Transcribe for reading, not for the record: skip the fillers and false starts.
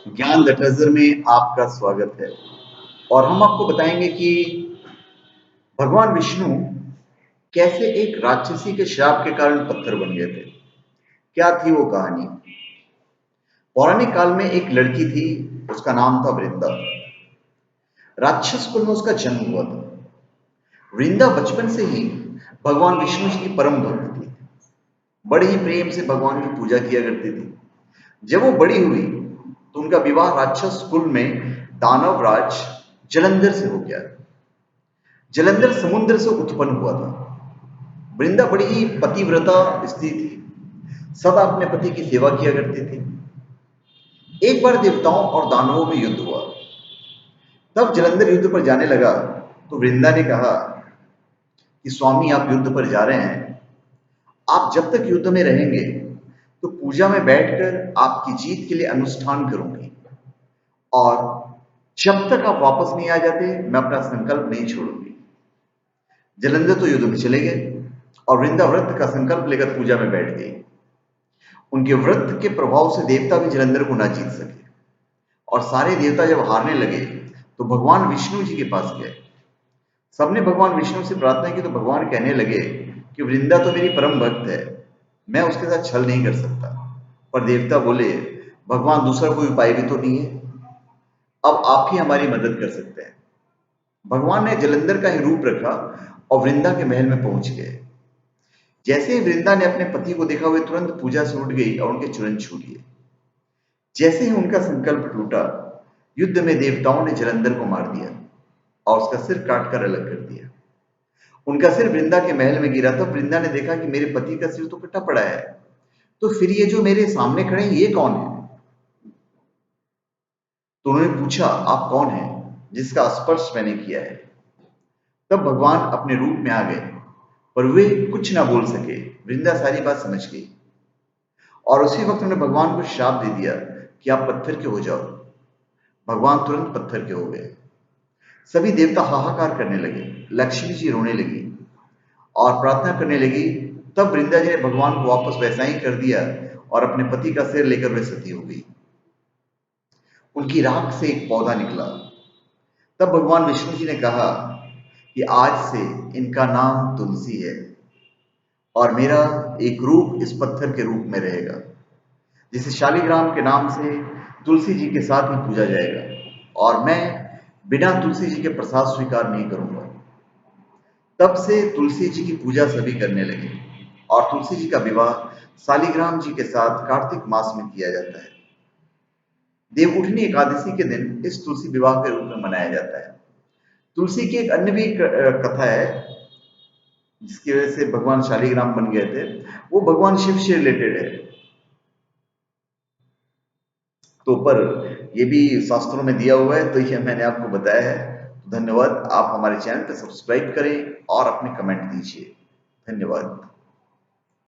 ज्ञान the treasure में आपका स्वागत है। और हम आपको बताएंगे कि भगवान विष्णु कैसे एक राक्षसी के श्राप के कारण पत्थर बन गए थे। क्या थी वो कहानी? पौराणिक काल में एक लड़की थी, उसका नाम था वृंदा। राक्षस कुल में उसका जन्म हुआ था। वृंदा बचपन से ही भगवान विष्णु जी की परम भक्त थी। बड़े ही प्रेम से भगवान की पूजा किया करती थी। जब वो बड़ी हुई तो उनका विवाह राक्षस कुल में दानवराज जलंधर से हो गया। जलंधर समुद्र से उत्पन्न हुआ था। वृंदा बड़ी ही पतिव्रता स्त्री थी, सदा अपने पति की सेवा किया करती थी। एक बार देवताओं और दानवों में युद्ध हुआ। तब जलंधर युद्ध पर जाने लगा तो वृंदा ने कहा कि स्वामी, आप युद्ध पर जा रहे हैं, आप जब तक युद्ध में रहेंगे तो पूजा में बैठकर आपकी जीत के लिए अनुष्ठान करूंगी, और जब तक आप वापस नहीं आ जाते मैं अपना संकल्प नहीं छोड़ूंगी। जलंधर तो युद्ध में चले गए और वृंदा व्रत का संकल्प लेकर पूजा में बैठ गई। उनके व्रत के प्रभाव से देवता भी जलंधर को ना जीत सके, और सारे देवता जब हारने लगे तो भगवान विष्णु जी के पास गए। सबने भगवान विष्णु से प्रार्थना की तो भगवान कहने लगे कि वृंदा तो मेरी परम भक्त है, मैं उसके साथ छल नहीं कर सकता। पर देवता बोले, भगवान दूसरा कोई उपाय भी तो नहीं है, अब आप ही हमारी मदद कर सकते हैं। भगवान ने जलंधर का ही रूप रखा और वृंदा के महल में पहुंच गए। जैसे ही वृंदा ने अपने पति को देखा, वे तुरंत पूजा से उठ गई और उनके चरण छू लिए। जैसे ही उनका संकल्प टूटा, युद्ध में देवताओं ने जलंधर को मार दिया और उसका सिर काटकर अलग कर दिया। उनका सिर वृंदा के महल में गिरा। तब वृंदा ने देखा कि मेरे पति का सिर तो कटा पड़ा है, तो फिर ये जो मेरे सामने खड़े हैं ये कौन है? तो उन्होंने पूछा, आप कौन हैं जिसका स्पर्श मैंने किया है? तब भगवान अपने रूप में आ गए, पर वे कुछ ना बोल सके। वृंदा सारी बात समझ गई और उसी वक्त उन्होंने भगवान को श्राप दे दिया कि आप पत्थर के हो जाओ। भगवान तुरंत पत्थर के हो गए। सभी देवता हाहाकार करने लगे, लक्ष्मी जी रोने लगी और प्रार्थना करने लगी। तब वृंदा जी ने भगवान को वापस वैसा ही कर दिया और अपने पति का सिर लेकर वे सती हो गई। उनकी राख से एक पौधा निकला। तब भगवान विष्णु जी ने कहा कि आज से इनका नाम तुलसी है और मेरा एक रूप इस पत्थर के रूप में रहेगा, जिसे शालिग्राम के नाम से तुलसी जी के साथ ही पूजा जाएगा, और मैं बिना तुलसी जी के प्रसाद स्वीकार नहीं करूंगा। तब से तुलसी जी की पूजा सभी करने लगे और तुलसी जी का विवाह शालिग्राम जी के साथ कार्तिक मास में किया जाता है। देवउठनी एकादशी के दिन इस तुलसी विवाह के रूप में मनाया जाता है। तुलसी की एक अन्य भी कथा है जिसकी वजह से भगवान शालिग्राम बन गए थे। वो भगवान शिव से रिलेटेड है। तो पर ये भी शास्त्रों में दिया हुआ है, तो ये मैंने आपको बताया है। तो धन्यवाद। आप हमारे चैनल पर सब्सक्राइब करें और अपने कमेंट दीजिए। धन्यवाद।